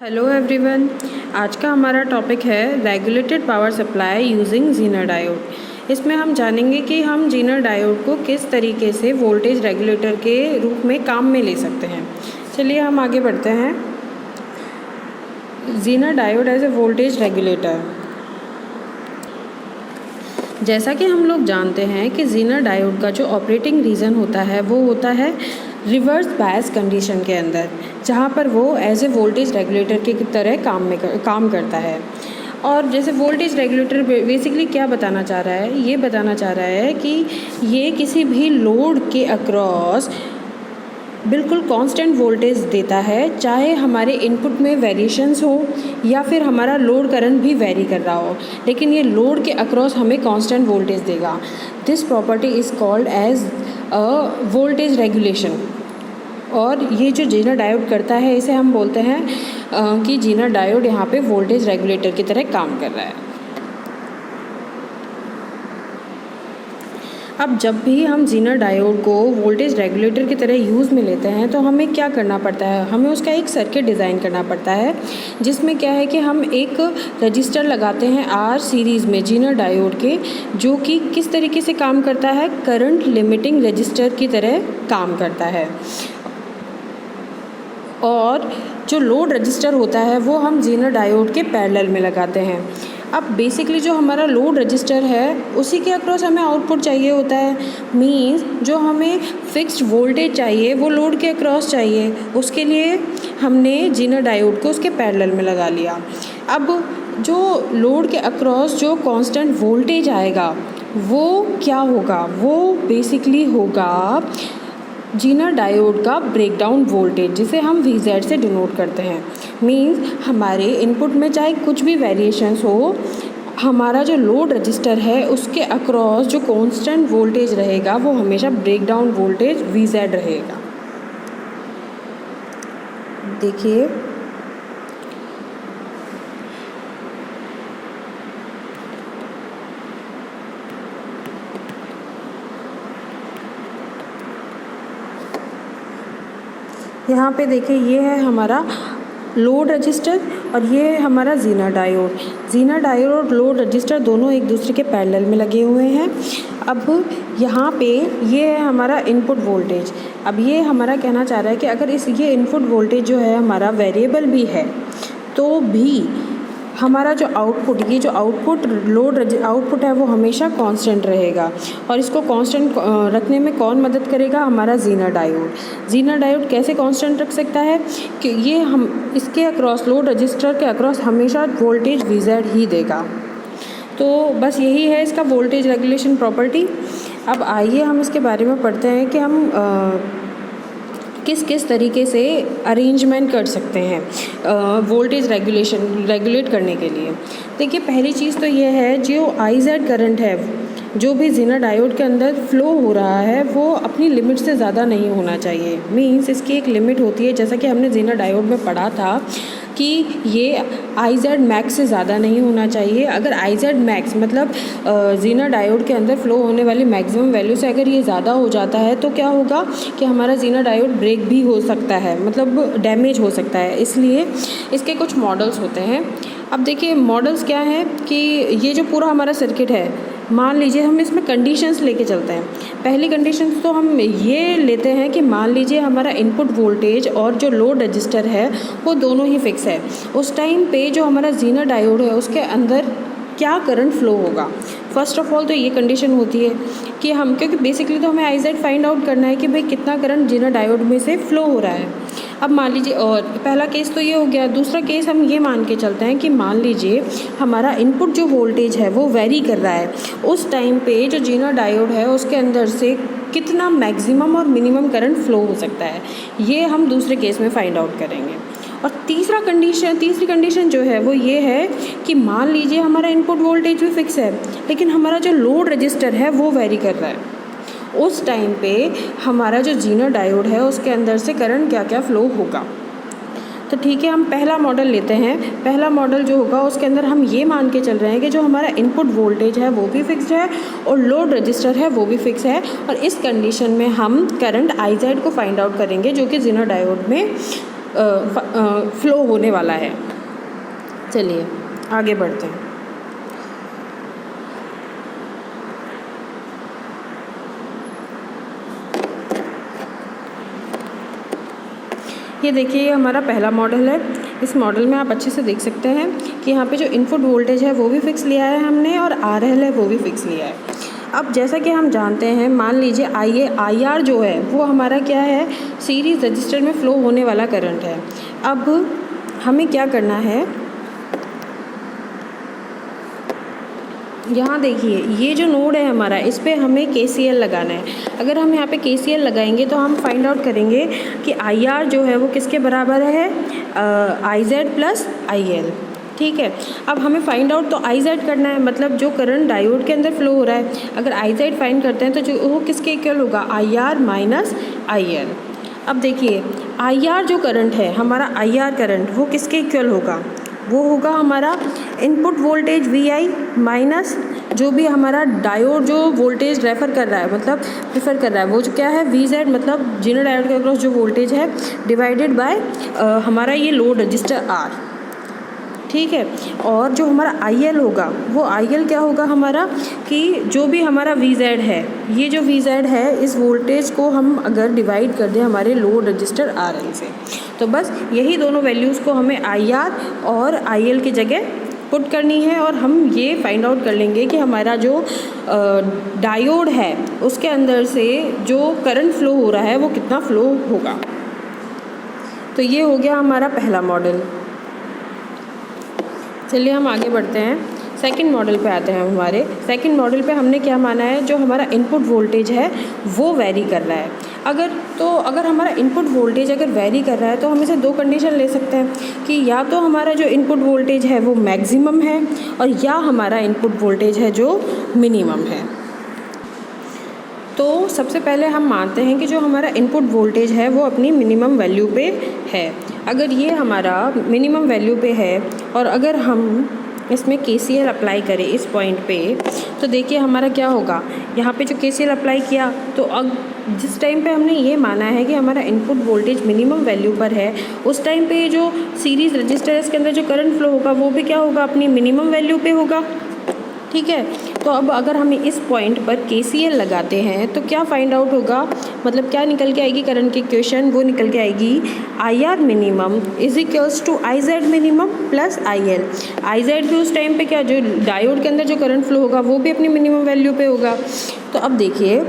Hello everyone, आज का हमारा टॉपिक है regulated power supply using Zener diode. इसमें हम जानेंगे कि हम जीनर डायोड को किस तरीके से वोल्टेज रेगुलेटर के रूप में काम में ले सकते हैं। चलिए हम आगे बढ़ते हैं। Zener diode as a voltage regulator. जैसा कि हम लोग जानते हैं कि जीनर डायोड का जो ऑपरेटिंग रीज़न होता है वो होता है रिवर्स बायस कंडीशन के अंदर, जहाँ पर वो एज ए वोल्टेज रेगुलेटर की तरह काम करता है। और जैसे वोल्टेज रेगुलेटर बेसिकली क्या बताना चाह रहा है, ये बताना चाह रहा है कि ये किसी भी लोड के अक्रॉस बिल्कुल कांस्टेंट वोल्टेज देता है, चाहे हमारे इनपुट में वेरिएशंस हो या फिर हमारा लोड करंट भी वेरी कर रहा हो, लेकिन ये लोड के अक्रॉस हमें कांस्टेंट वोल्टेज देगा। This property is called as a voltage regulation. और ये जो जीनर डायोड करता है इसे हम बोलते हैं कि जीनर डायोड यहाँ पे वोल्टेज रेगुलेटर की तरह काम कर रहा है। अब जब भी हम जीनर डायोड को वोल्टेज रेगुलेटर की तरह यूज़ में लेते हैं तो हमें क्या करना पड़ता है, हमें उसका एक सर्किट डिज़ाइन करना पड़ता है, जिसमें क्या है कि हम एक रजिस्टर लगाते हैं आर सीरीज़ में जीनर डायोड के, जो कि किस तरीके से काम करता है, करंट लिमिटिंग रजिस्टर की तरह काम करता है। और जो लोड रजिस्टर होता है वो हम जीनर डायोड के पैरेलल में लगाते हैं। अब बेसिकली जो हमारा लोड रजिस्टर है उसी के अक्रॉस हमें आउटपुट चाहिए होता है, मींस जो हमें फिक्स्ड वोल्टेज चाहिए वो लोड के अक्रॉस चाहिए, उसके लिए हमने जीनर डायोड को उसके पैरेलल में लगा लिया। अब जो लोड के अक्रॉस जो कांस्टेंट वोल्टेज आएगा वो क्या होगा, वो बेसिकली होगा जीनर डायोड का ब्रेकडाउन वोल्टेज, जिसे हम VZ से डिनोट करते हैं। मींस हमारे इनपुट में चाहे कुछ भी वेरिएशंस हो, हमारा जो लोड रजिस्टर है उसके अक्रॉस जो कांस्टेंट वोल्टेज रहेगा वो हमेशा ब्रेकडाउन वोल्टेज VZ रहेगा। देखिए यहाँ पे देखिए, ये है हमारा लोड रजिस्टर और ये है हमारा जीनर डायोड। जीनर डायोड और लोड रजिस्टर दोनों एक दूसरे के पैरेलल में लगे हुए हैं। अब यहाँ पे ये है हमारा इनपुट वोल्टेज। अब ये हमारा कहना चाह रहा है कि अगर ये इनपुट वोल्टेज जो है हमारा वेरिएबल भी है तो भी हमारा जो आउटपुट, ये जो आउटपुट आउटपुट है वो हमेशा कांस्टेंट रहेगा। और इसको कांस्टेंट रखने में कौन मदद करेगा, हमारा जीनर डायोड। जीनर डायोड कैसे कांस्टेंट रख सकता है कि ये हम इसके अक्रॉस, लोड रजिस्टर के अक्रॉस हमेशा वोल्टेज VZ ही देगा। तो बस यही है इसका वोल्टेज रेगुलेशन प्रॉपर्टी। अब आइए हम इसके बारे में पढ़ते हैं कि हम किस किस तरीके से अरेंजमेंट कर सकते हैं वोल्टेज रेगुलेट करने के लिए। देखिए, पहली चीज़ तो ये है, जो IZ करंट है जो भी जीनर डायोड के अंदर फ्लो हो रहा है वो अपनी लिमिट से ज़्यादा नहीं होना चाहिए। मींस इसकी एक लिमिट होती है, जैसा कि हमने जीनर डायोड में पढ़ा था कि ये IZ मैक्स से ज़्यादा नहीं होना चाहिए। अगर IZ मैक्स मतलब जीनर डायोड के अंदर फ्लो होने वाली मैक्सिमम वैल्यू से अगर ये ज़्यादा हो जाता है तो क्या होगा कि हमारा जीनर डायोड ब्रेक भी हो सकता है, मतलब डैमेज हो सकता है। इसलिए इसके कुछ मॉडल्स होते हैं। अब देखिए मॉडल्स क्या हैं कि ये जो पूरा हमारा सर्किट है, मान लीजिए हम इसमें कंडीशंस लेके चलते हैं। पहली कंडीशन तो हम ये लेते हैं कि मान लीजिए हमारा इनपुट वोल्टेज और जो लोड रजिस्टर है वो दोनों ही फिक्स है। उस टाइम पे जो हमारा जीनर डायोड है उसके अंदर क्या करंट फ्लो होगा। फर्स्ट ऑफ ऑल तो ये कंडीशन होती है कि हम, क्योंकि बेसिकली तो हमें IZ फाइंड आउट करना है कि भाई कितना करंट जीनर डायोड में से फ्लो हो रहा है। अब मान लीजिए, और पहला केस तो ये हो गया। दूसरा केस हम ये मान के चलते हैं कि मान लीजिए हमारा इनपुट जो वोल्टेज है वो वेरी कर रहा है। उस टाइम पे जो जीनर डायोड है उसके अंदर से कितना मैक्सिमम और मिनिमम करंट फ्लो हो सकता है, ये हम दूसरे केस में फाइंड आउट करेंगे। और तीसरी कंडीशन जो है वो ये है कि मान लीजिए हमारा इनपुट वोल्टेज भी फिक्स है लेकिन हमारा जो लोड रजिस्टर है वो वेरी कर रहा है। उस टाइम पे हमारा जो जीनर डायोड है उसके अंदर से करंट क्या क्या फ्लो होगा। तो ठीक है, हम पहला मॉडल लेते हैं। पहला मॉडल जो होगा उसके अंदर हम ये मान के चल रहे हैं कि जो हमारा इनपुट वोल्टेज है वो भी फिक्स्ड है और लोड रजिस्टर है वो भी फिक्स है। और इस कंडीशन में हम करंट IZ को फाइंड आउट करेंगे जो कि जीनर डायोड में फ्लो होने वाला है। चलिए आगे बढ़ते हैं। ये देखिए, ये हमारा पहला मॉडल है। इस मॉडल में आप अच्छे से देख सकते हैं कि यहाँ पे जो इनपुट वोल्टेज है वो भी फिक्स लिया है हमने, और RL है वो भी फिक्स लिया है। अब जैसा कि हम जानते हैं, मान लीजिए IR जो है वो हमारा क्या है, सीरीज़ रजिस्टर में फ़्लो होने वाला करंट है। अब हमें क्या करना है, यहाँ देखिए ये जो नोड है हमारा, इस पे हमें KCL लगाना है। अगर हम यहाँ पे KCL लगाएंगे तो हम फाइंड आउट करेंगे कि IR जो है वो किसके बराबर है, IZ प्लस IL। ठीक है, अब हमें फाइंड आउट तो IZ करना है, मतलब जो करंट डायोड के अंदर फ्लो हो रहा है। अगर IZ फाइंड करते हैं तो जो वो किसके इक्वल होगा, IR माइनस IL। अब देखिए IR जो करंट है हमारा, IR करंट वो किसके इक्वल होगा, वो होगा हमारा इनपुट वोल्टेज VI माइनस जो भी हमारा डायोड जो वोल्टेज रेफ़र कर रहा है, मतलब प्रेफर कर रहा है, वो जो क्या है VZ, मतलब जीरो डायोड के अक्रॉस जो वोल्टेज है, डिवाइडेड बाय हमारा ये लोड रजिस्टर R। ठीक है, और जो हमारा IL होगा वो IL क्या होगा हमारा, कि जो भी हमारा VZ है, ये जो VZ है इस वोल्टेज को हम अगर डिवाइड कर दें हमारे लोड रजिस्टर RL से, तो बस यही दोनों वैल्यूज़ को हमें IR और IL की जगह पुट करनी है, और हम ये फाइंड आउट कर लेंगे कि हमारा जो डायोड है उसके अंदर से जो करंट फ़्लो हो रहा है वो कितना फ़्लो होगा। तो ये हो गया हमारा पहला मॉडल। चलिए हम आगे बढ़ते हैं, सेकंड मॉडल पे आते हैं। हमारे सेकंड मॉडल पे हमने क्या माना है, जो हमारा इनपुट वोल्टेज है वो वेरी कर रहा है। अगर हमारा इनपुट वोल्टेज अगर वेरी कर रहा है तो हम इसे दो कंडीशन ले सकते हैं कि या तो हमारा जो इनपुट वोल्टेज है वो मैक्सिमम है, और या हमारा इनपुट वोल्टेज है जो मिनिमम है। तो सबसे पहले हम मानते हैं कि जो हमारा इनपुट वोल्टेज है वो अपनी मिनिमम वैल्यू पे है। अगर ये हमारा मिनिमम वैल्यू पे है और अगर हम इसमें KCL अप्लाई करें इस पॉइंट पे, तो देखिए हमारा क्या होगा, यहाँ पे जो KCL अप्लाई किया तो अब जिस टाइम पे हमने ये माना है कि हमारा इनपुट वोल्टेज मिनिमम वैल्यू पर है, उस टाइम पे जो सीरीज़ रजिस्टर है इसके अंदर जो करंट फ्लो होगा वो भी क्या होगा, अपनी मिनिमम वैल्यू पे होगा। ठीक है, तो अब अगर हम इस पॉइंट पर KCL लगाते हैं तो क्या फाइंड आउट होगा, मतलब क्या निकल के आएगी करंट की इक्वेशन, वो निकल के आएगी IR minimum is equals to IZ minimum plus IL। IZ भी उस टाइम पे क्या, जो डायोड के अंदर जो करंट फ्लो होगा वो भी अपनी मिनिमम वैल्यू पे होगा। तो अब देखिए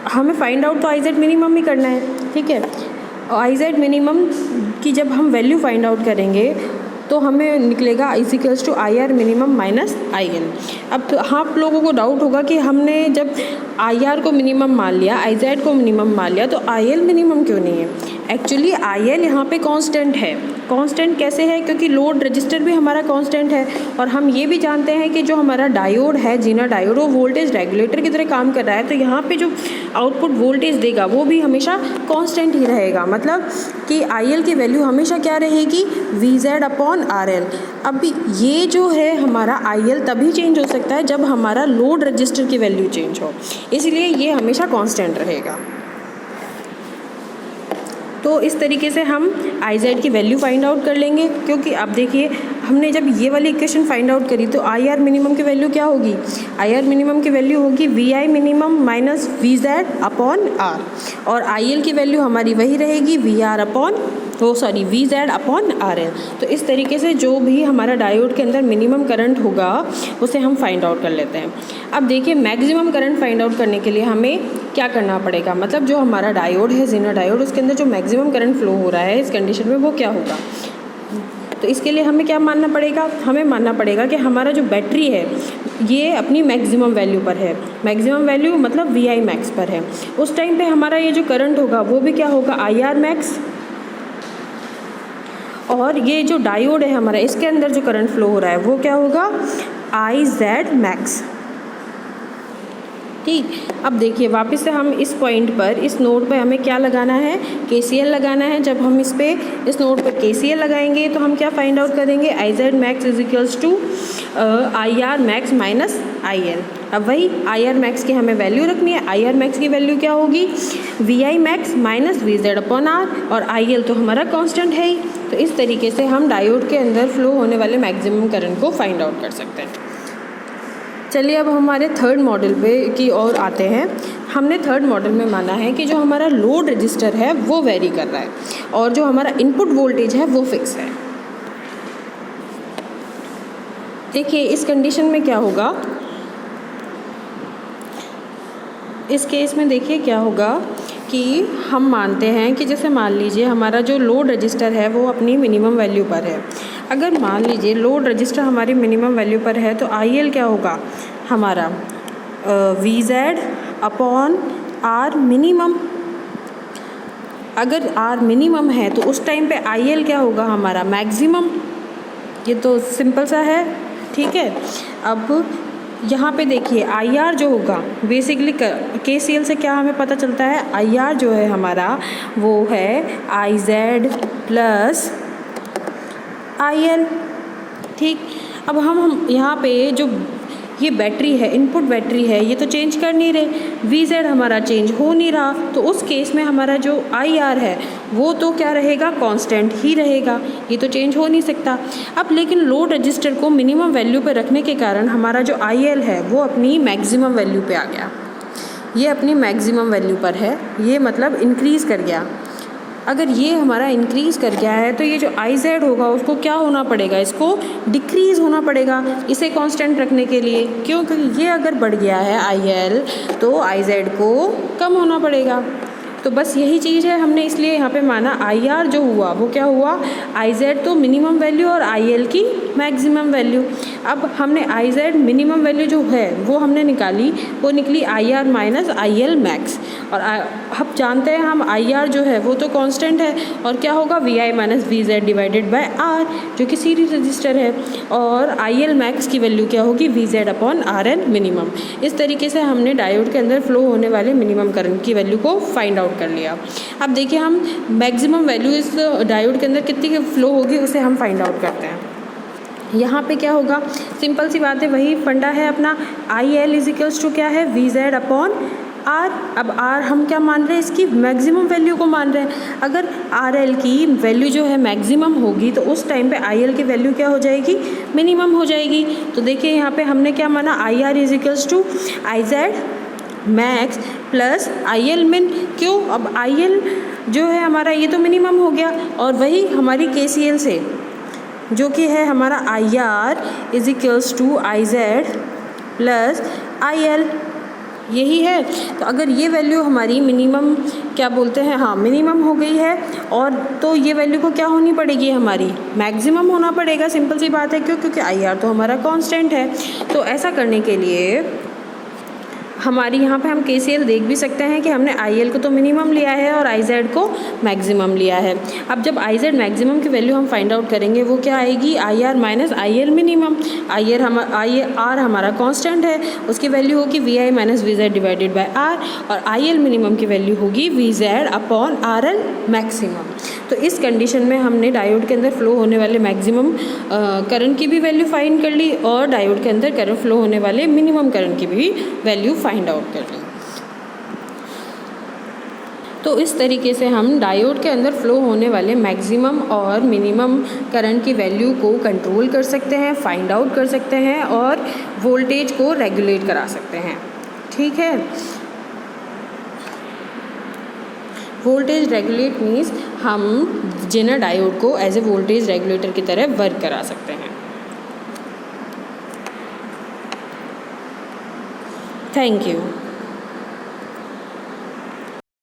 हमें फाइंड आउट तो IZ मिनिमम ही करना है। ठीक है, IZ मिनिमम की जब हम वैल्यू फाइंड आउट करेंगे तो हमें निकलेगा equals to IR minimum minus IL। अब तो आप लोगों को डाउट होगा कि हमने जब IR को मिनिमम मान लिया, IZ को मिनिमम मान लिया, तो IL मिनिमम क्यों नहीं है। एक्चुअली IL यहाँ पे कांस्टेंट है। कांस्टेंट कैसे है, क्योंकि लोड रजिस्टर भी हमारा कांस्टेंट है, और हम ये भी जानते हैं कि जो हमारा डायोड है, जीना डायोड, वो वोल्टेज रेगुलेटर की तरह काम कर रहा है, तो यहाँ पे जो आउटपुट वोल्टेज देगा वो भी हमेशा कांस्टेंट ही रहेगा। मतलब कि IL की वैल्यू हमेशा क्या रहेगी, VZ अपॉन RL। अब ये जो है हमारा IL तभी चेंज हो सकता है जब हमारा लोड रजिस्टर की वैल्यू चेंज हो, इसलिए ये हमेशा कांस्टेंट रहेगा। तो इस तरीके से हम IZ की वैल्यू फाइंड आउट कर लेंगे, क्योंकि अब देखिए हमने जब ये वाली इक्वेशन फाइंड आउट करी तो IR मिनिमम की वैल्यू क्या होगी, IR मिनिमम की वैल्यू होगी VI minimum minus VZ upon R, और IL की वैल्यू हमारी वही रहेगी VZ अपॉन RL। तो इस तरीके से जो भी हमारा डायोड के अंदर मिनिमम करंट होगा उसे हम फाइंड आउट कर लेते हैं। अब देखिए मैक्सिमम करंट फाइंड आउट करने के लिए हमें क्या करना पड़ेगा, मतलब जो हमारा डायोड है, जीना डायोड, उसके अंदर जो मैक्सिमम करंट फ्लो हो रहा है इस कंडीशन में वो क्या होगा। तो इसके लिए हमें क्या मानना पड़ेगा, हमें मानना पड़ेगा कि हमारा जो बैटरी है ये अपनी मैक्सिमम वैल्यू पर है। मैक्सिमम वैल्यू मतलब VI मैक्स पर है। उस टाइम पे हमारा ये जो करंट होगा वो भी क्या होगा, IR मैक्स, और ये जो डायोड है हमारा इसके अंदर जो करंट फ्लो हो रहा है वो क्या होगा, IZ मैक्स। ठीक। अब देखिए वापस से हम इस पॉइंट पर, इस नोड पे हमें क्या लगाना है, KCL लगाना है। जब हम इस नोड पर KCL लगाएंगे तो हम क्या फाइंड आउट करेंगे, IZ max is equals to IR max minus IL। अब वही IR मैक्स की हमें वैल्यू रखनी है। IR मैक्स की वैल्यू क्या होगी, VI max minus VZ upon R, और IL तो हमारा कांस्टेंट है ही। तो इस तरीके से हम डायोड के अंदर फ्लो होने वाले मैक्सिमम करंट को फाइंड आउट कर सकते हैं। चलिए अब हमारे थर्ड मॉडल पे की ओर आते हैं। हमने थर्ड मॉडल में माना है कि जो हमारा लोड रजिस्टर है वो वेरी कर रहा है और जो हमारा इनपुट वोल्टेज है वो फिक्स है। देखिए इस कंडीशन में क्या होगा, इस केस में देखिए क्या होगा कि हम मानते हैं कि जैसे मान लीजिए हमारा जो लोड रजिस्टर है वो अपनी मिनिमम वैल्यू पर है। अगर मान लीजिए लोड रजिस्टर हमारी मिनिमम वैल्यू पर है तो IL क्या होगा हमारा VZ अपॉन R मिनिमम। अगर R मिनिमम है तो उस टाइम पे IL क्या होगा हमारा मैक्सिमम। ये तो सिंपल सा है, ठीक है। अब यहाँ पे देखिए IR जो होगा बेसिकली KCL से क्या हमें पता चलता है, IR जो है हमारा वो है IZ प्लस IL, ठीक। अब हम यहाँ पे जो ये बैटरी है, इनपुट बैटरी है, ये तो चेंज कर नहीं रहे, VZ हमारा चेंज हो नहीं रहा, तो उस केस में हमारा जो IR है वो तो क्या रहेगा, कांस्टेंट ही रहेगा, ये तो चेंज हो नहीं सकता। अब लेकिन लोड रजिस्टर को मिनिमम वैल्यू पे रखने के कारण हमारा जो IL है वो अपनी मैक्सिमम वैल्यू पे आ गया। ये अपनी मैक्सिमम वैल्यू पर है, ये मतलब इंक्रीज़ कर गया। अगर ये हमारा इंक्रीज़ कर गया है तो ये जो IZ होगा उसको क्या होना पड़ेगा, इसको डिक्रीज़ होना पड़ेगा इसे कांस्टेंट रखने के लिए। क्यों, क्योंकि ये अगर बढ़ गया है IL तो IZ को कम होना पड़ेगा। तो बस यही चीज़ है, हमने इसलिए यहाँ पे माना IR जो हुआ वो क्या हुआ, IZ तो मिनिमम वैल्यू और IL की मैक्सिमम वैल्यू। अब हमने IZ मिनिमम वैल्यू जो है वो हमने निकाली, वो निकली IR माइनस IL मैक्स। और अब जानते हैं हम IR जो है वो तो कांस्टेंट है और क्या होगा VI minus VZ divided by R जो कि सीरीज रजिस्टर है, और IL मैक्स की वैल्यू क्या होगी VZ अपॉन RL मिनिमम। इस तरीके से हमने डायोड के अंदर फ्लो होने वाले मिनिमम करंट की वैल्यू को फाइंड आउट कर लिया। अब देखिए हम मैक्सिमम वैल्यू इस डायोड के अंदर कितनी फ्लो होगी उसे हम फाइंड आउट करते हैं। यहाँ पे क्या होगा, सिंपल सी बात है, वही फंडा है अपना, IL इज इक्वल्स टू क्या है VZ अपॉन R। अब R हम क्या मान रहे हैं, इसकी मैक्सिमम वैल्यू को मान रहे हैं। अगर RL की वैल्यू जो है मैक्सिमम होगी तो उस टाइम पे IL की वैल्यू क्या हो जाएगी, मिनिमम हो जाएगी। तो देखिए यहाँ पे हमने क्या माना, IR is equals to IZ max plus IL min. क्यों, अब IL जो है हमारा ये तो मिनिमम हो गया, और वही हमारी KCL से जो कि है हमारा IR is equals to IZ plus IL, यही है। तो अगर ये वैल्यू हमारी मिनिमम क्या बोलते हैं, हाँ मिनिमम हो गई है, और तो ये वैल्यू को क्या होनी पड़ेगी, हमारी मैक्सिमम होना पड़ेगा। सिंपल सी बात है, क्यों, क्योंकि IR तो हमारा कांस्टेंट है। तो ऐसा करने के लिए हमारी यहाँ पे हम KCL देख भी सकते हैं कि हमने IL को तो मिनिमम लिया है और IZ को मैक्सिमम लिया है। अब जब IZ मैक्सिमम की वैल्यू हम फाइंड आउट करेंगे वो क्या आएगी, IR minus IL minimum. IR हमारा कांस्टेंट है, उसकी वैल्यू होगी VI minus VZ divided by R, और IL मिनिमम की वैल्यू होगी VZ अपॉन RL मैक्सिमम। तो इस कंडीशन में हमने डायोड के अंदर फ्लो होने वाले मैक्सिमम करंट की भी वैल्यू फाइंड कर ली और डायोड के अंदर करंट फ्लो होने वाले मिनिमम करंट की भी वैल्यू फाइंड आउट कर ली। तो इस तरीके से हम डायोड के अंदर फ्लो होने वाले मैक्सिमम और मिनिमम करंट की वैल्यू को कंट्रोल कर सकते हैं, फाइंड आउट कर सकते हैं और वोल्टेज को रेगुलेट करा सकते हैं। ठीक है, वोल्टेज रेगुलेट मीन्स हम जेनर डायोड को एज ए वोल्टेज रेगुलेटर की तरह वर्क करा सकते हैं। Thank you.